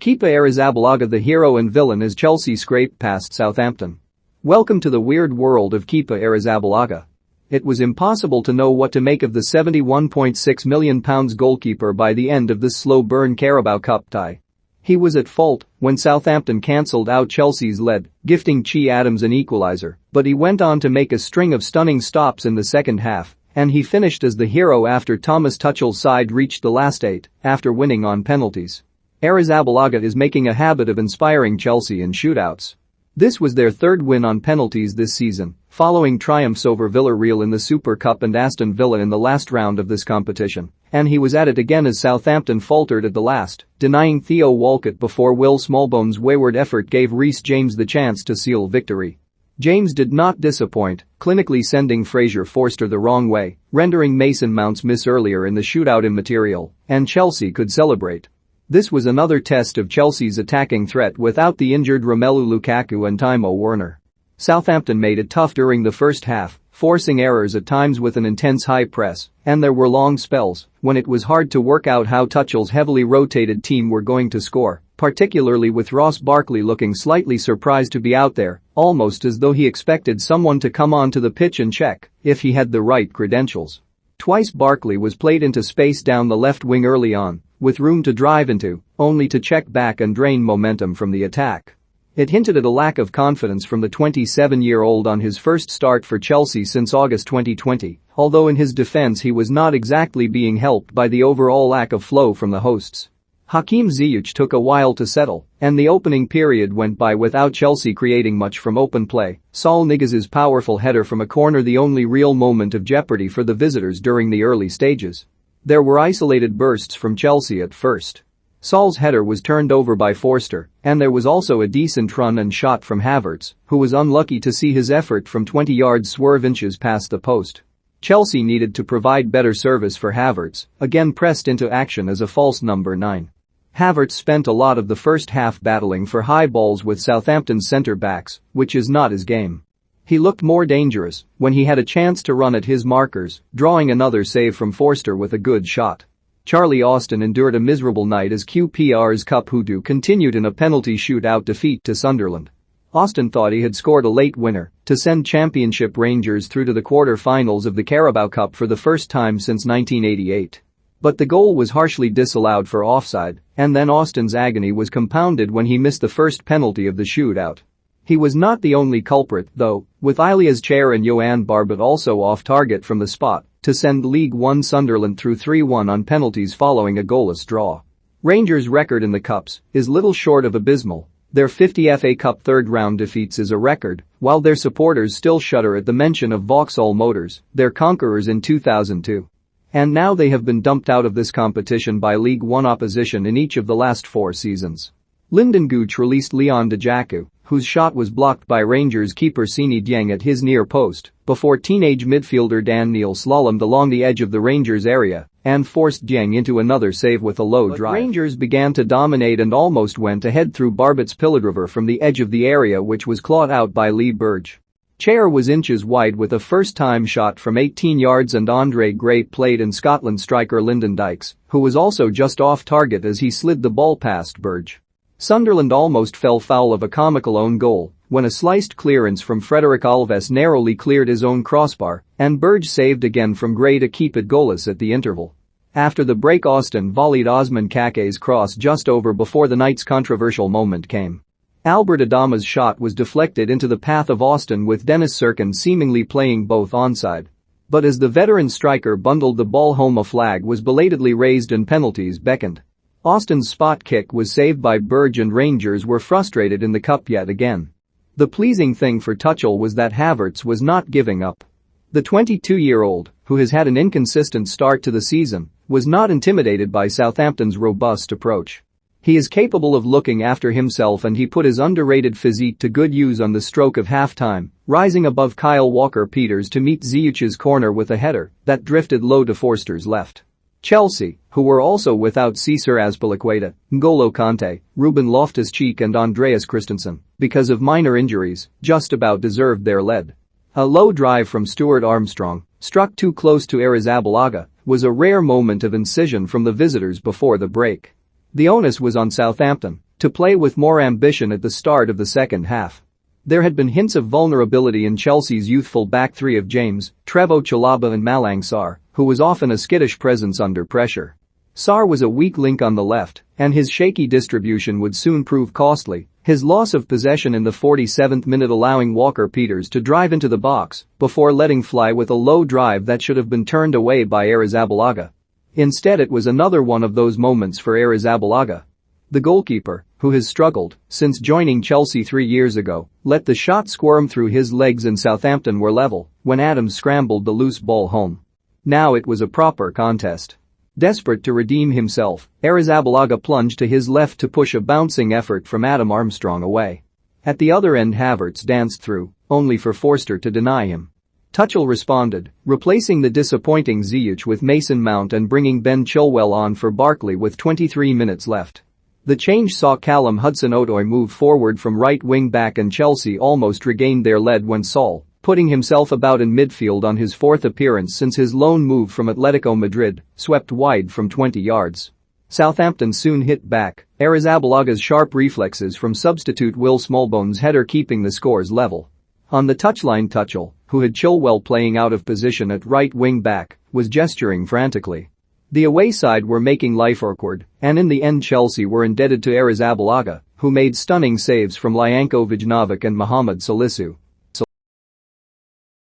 Kepa Arrizabalaga, the hero and villain as Chelsea scraped past Southampton. Welcome to the weird world of Kepa Arrizabalaga. It was impossible to know what to make of the £71.6 million goalkeeper by the end of this slow-burn Carabao Cup tie. He was at fault when Southampton cancelled out Chelsea's lead, gifting Che Adams an equaliser, but he went on to make a string of stunning stops in the second half, and he finished as the hero after Thomas Tuchel's side reached the last 8 after winning on penalties. Arrizabalaga is making a habit of inspiring Chelsea in shootouts. This was their third win on penalties this season, following triumphs over Villarreal in the Super Cup and Aston Villa in the last round of this competition, and he was at it again as Southampton faltered at the last, denying Theo Walcott before Will Smallbone's wayward effort gave Reece James the chance to seal victory. James did not disappoint, clinically sending Fraser Forster the wrong way, rendering Mason Mount's miss earlier in the shootout immaterial, and Chelsea could celebrate. This was another test of Chelsea's attacking threat without the injured Romelu Lukaku and Timo Werner. Southampton made it tough during the first half, forcing errors at times with an intense high press, and there were long spells when it was hard to work out how Tuchel's heavily rotated team were going to score, particularly with Ross Barkley looking slightly surprised to be out there, almost as though he expected someone to come onto the pitch and check if he had the right credentials. Twice Barkley was played into space down the left wing early on, with room to drive into, only to check back and drain momentum from the attack. It hinted at a lack of confidence from the 27-year-old on his first start for Chelsea since August 2020, although in his defense he was not exactly being helped by the overall lack of flow from the hosts. Hakim Ziyech took a while to settle, and the opening period went by without Chelsea creating much from open play. Saul Niguez's powerful header from a corner the only real moment of jeopardy for the visitors during the early stages. There were isolated bursts from Chelsea at first. Saul's header was turned over by Forster, and there was also a decent run and shot from Havertz, who was unlucky to see his effort from 20 yards swerve inches past the post. Chelsea needed to provide better service for Havertz, again pressed into action as a false number 9. Havertz spent a lot of the first half battling for high balls with Southampton's centre-backs, which is not his game. He looked more dangerous when he had a chance to run at his markers, drawing another save from Forster with a good shot. Charlie Austin endured a miserable night as QPR's Cup hoodoo continued in a penalty shootout defeat to Sunderland. Austin thought he had scored a late winner to send Championship Rangers through to the quarter-finals of the Carabao Cup for the first time since 1988. But the goal was harshly disallowed for offside, and then Austin's agony was compounded when he missed the first penalty of the shootout. He was not the only culprit, though, with Ilias Chair and Johan Barbet also off target from the spot to send League One Sunderland through 3-1 on penalties following a goalless draw. Rangers' record in the Cups is little short of abysmal. Their 50 FA Cup third-round defeats is a record, while their supporters still shudder at the mention of Vauxhall Motors, their conquerors in 2002. And now they have been dumped out of this competition by League One opposition in each of the last 4 seasons. Lyndon Gooch released Leon Dejaku, whose shot was blocked by Rangers keeper Sini Dieng at his near post, before teenage midfielder Dan Neil slalomed along the edge of the Rangers area and forced Dieng into another save with a low drive. Rangers began to dominate and almost went ahead through Barbet's pillardriver from the edge of the area, which was clawed out by Lee Burge. Chair was inches wide with a first-time shot from 18 yards and Andre Gray played in Scotland striker Lyndon Dykes, who was also just off target as he slid the ball past Burge. Sunderland almost fell foul of a comical own goal when a sliced clearance from Frederick Alves narrowly cleared his own crossbar and Burge saved again from Gray to keep it goalless at the interval. After the break, Austin volleyed Osman Kake's cross just over before the night's controversial moment came. Albert Adama's shot was deflected into the path of Austin with Dennis Sirkin seemingly playing both onside. But as the veteran striker bundled the ball home, a flag was belatedly raised and penalties beckoned. Austin's spot kick was saved by Burge and Rangers were frustrated in the Cup yet again. The pleasing thing for Tuchel was that Havertz was not giving up. The 22-year-old, who has had an inconsistent start to the season, was not intimidated by Southampton's robust approach. He is capable of looking after himself and he put his underrated physique to good use on the stroke of half-time, rising above Kyle Walker-Peters to meet Ziyech's corner with a header that drifted low to Forster's left. Chelsea, who were also without Cesar Azpilicueta, N'Golo Kante, Ruben Loftus-Cheek and Andreas Christensen, because of minor injuries, just about deserved their lead. A low drive from Stuart Armstrong, struck too close to Arrizabalaga, was a rare moment of incision from the visitors before the break. The onus was on Southampton to play with more ambition at the start of the second half. There had been hints of vulnerability in Chelsea's youthful back three of James, Trevoh Chalobah and Malang Sarr, who was often a skittish presence under pressure. Sarr was a weak link on the left, and his shaky distribution would soon prove costly, his loss of possession in the 47th minute allowing Walker-Peters to drive into the box before letting fly with a low drive that should have been turned away by Arrizabalaga. Instead, it was another one of those moments for Arrizabalaga. The goalkeeper, who has struggled since joining Chelsea 3 years ago, let the shot squirm through his legs and Southampton were level when Adams scrambled the loose ball home. Now it was a proper contest. Desperate to redeem himself, Arrizabalaga plunged to his left to push a bouncing effort from Adam Armstrong away. At the other end, Havertz danced through, only for Forster to deny him. Tuchel responded, replacing the disappointing Ziyech with Mason Mount and bringing Ben Chilwell on for Barkley with 23 minutes left. The change saw Callum Hudson-Odoi move forward from right wing back, and Chelsea almost regained their lead when Saul, putting himself about in midfield on his fourth appearance since his loan move from Atletico Madrid, swept wide from 20 yards. Southampton soon hit back, Arrizabalaга's sharp reflexes from substitute Will Smallbone's header keeping the scores level. On the touchline, Tuchel, who had Chilwell playing out of position at right wing back, was gesturing frantically. The away side were making life awkward, and in the end Chelsea were indebted to Arrizabalaga, who made stunning saves from Lyanko Vujnovic and Mohamed Salisu.